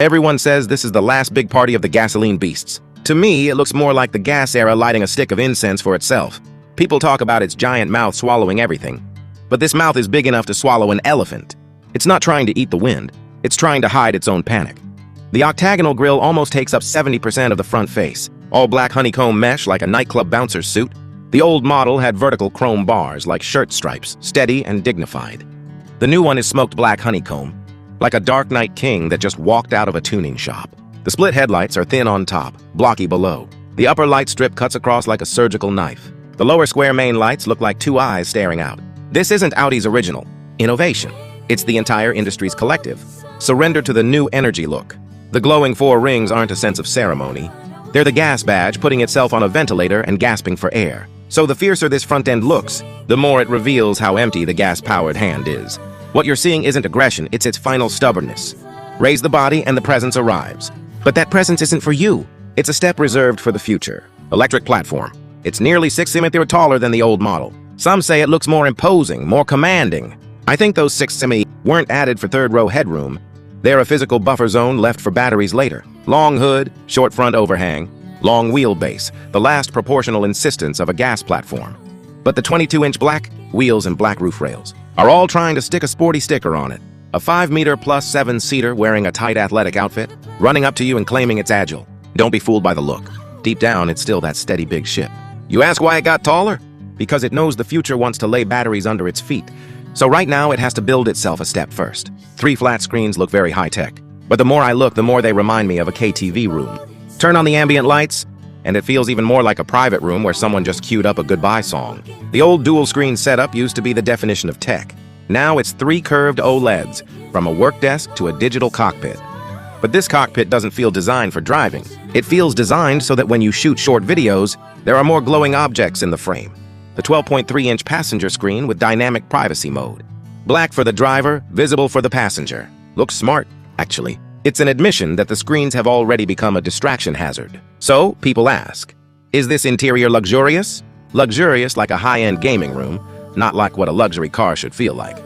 Everyone says this is the last big party of the gasoline beasts. To me, it looks more like the gas era lighting a stick of incense for itself. People talk about its giant mouth swallowing everything. But this mouth is big enough to swallow an elephant. It's not trying to eat the wind. It's trying to hide its own panic. The octagonal grille almost takes up 70% of the front face. All black honeycomb mesh like a nightclub bouncer's suit. The old model had vertical chrome bars like shirt stripes, steady and dignified. The new one is smoked black honeycomb, like a Dark Knight king that just walked out of a tuning shop. The split headlights are thin on top, blocky below. The upper light strip cuts across like a surgical knife. The lower square main lights look like two eyes staring out. This isn't Audi's original innovation. It's the entire industry's collective. Surrender to the new energy look. The glowing four rings aren't a sense of ceremony. They're the gas badge putting itself on a ventilator and gasping for air. So the fiercer this front end looks, the more it reveals how empty the gas-powered hand is. What you're seeing isn't aggression, it's its final stubbornness. Raise the body and the presence arrives. But that presence isn't for you. It's a step reserved for the future. Electric platform. It's nearly 6 cm taller than the old model. Some say it looks more imposing, more commanding. I think those 6 cm weren't added for third-row headroom. They're a physical buffer zone left for batteries later. Long hood, short front overhang, long wheelbase, the last proportional insistence of a gas platform. But the 22-inch black wheels and black roof rails are all trying to stick a sporty sticker on it. A 5-meter plus 7-seater wearing a tight athletic outfit, running up to you and claiming it's agile. Don't be fooled by the look. Deep down, it's still that steady big ship. You ask why it got taller? Because it knows the future wants to lay batteries under its feet. So right now, it has to build itself a step first. 3 flat screens look very high-tech. But the more I look, the more they remind me of a KTV room. Turn on the ambient lights, and it feels even more like a private room where someone just queued up a goodbye song. The old dual-screen setup used to be the definition of tech. Now it's 3 curved OLEDs, from a work desk to a digital cockpit. But this cockpit doesn't feel designed for driving. It feels designed so that when you shoot short videos, there are more glowing objects in the frame. The 12.3-inch passenger screen with dynamic privacy mode. Black for the driver, visible for the passenger. Looks smart, actually. It's an admission that the screens have already become a distraction hazard. So, people ask, is this interior luxurious? Luxurious like a high-end gaming room, not like what a luxury car should feel like.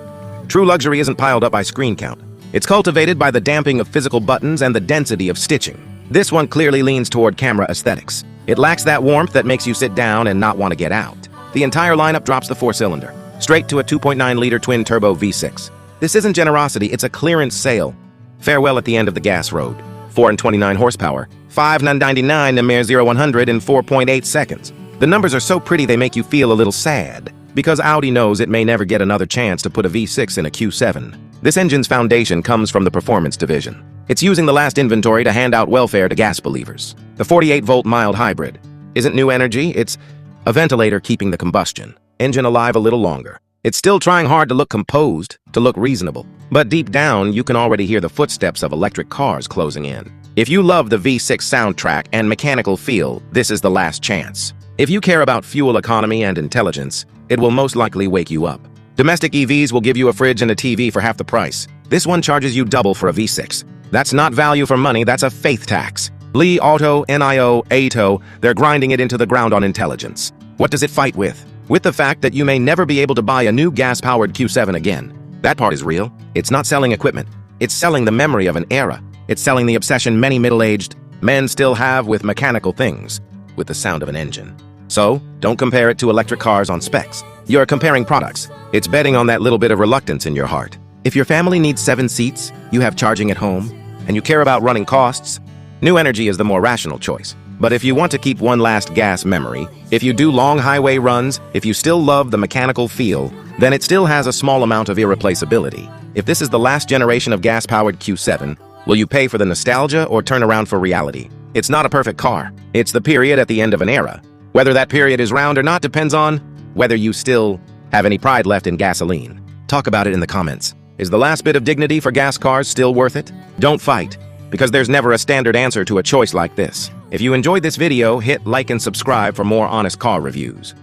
True luxury isn't piled up by screen count. It's cultivated by the damping of physical buttons and the density of stitching. This one clearly leans toward camera aesthetics. It lacks that warmth that makes you sit down and not want to get out. The entire lineup drops the 4-cylinder, straight to a 2.9-liter twin-turbo V6. This isn't generosity, it's a clearance sale. Farewell at the end of the gas road. 429 horsepower, 599 to mere 0-100 in 4.8 seconds. The numbers are so pretty they make you feel a little sad, because Audi knows it may never get another chance to put a V6 in a Q7. This engine's foundation comes from the performance division. It's using the last inventory to hand out welfare to gas believers. The 48-volt mild hybrid isn't new energy, it's a ventilator keeping the combustion engine alive a little longer. It's still trying hard to look composed, to look reasonable. But deep down, you can already hear the footsteps of electric cars closing in. If you love the V6 soundtrack and mechanical feel, this is the last chance. If you care about fuel economy and intelligence, it will most likely wake you up. Domestic EVs will give you a fridge and a TV for half the price. This one charges you double for a V6. That's not value for money, that's a faith tax. Li Auto, NIO, ATO, they're grinding it into the ground on intelligence. What does it fight with? With the fact that you may never be able to buy a new gas-powered Q7 again. That part is real. It's not selling equipment. It's selling the memory of an era. It's selling the obsession many middle-aged men still have with mechanical things, with the sound of an engine. So, don't compare it to electric cars on specs. You're comparing products. It's betting on that little bit of reluctance in your heart. If your family needs 7 seats, you have charging at home, and you care about running costs, new energy is the more rational choice. But if you want to keep one last gas memory, if you do long highway runs, if you still love the mechanical feel, then it still has a small amount of irreplaceability. If this is the last generation of gas-powered Q7, will you pay for the nostalgia or turn around for reality? It's not a perfect car. It's the period at the end of an era. Whether that period is round or not depends on whether you still have any pride left in gasoline. Talk about it in the comments. Is the last bit of dignity for gas cars still worth it? Don't fight, because there's never a standard answer to a choice like this. If you enjoyed this video, hit like and subscribe for more honest car reviews.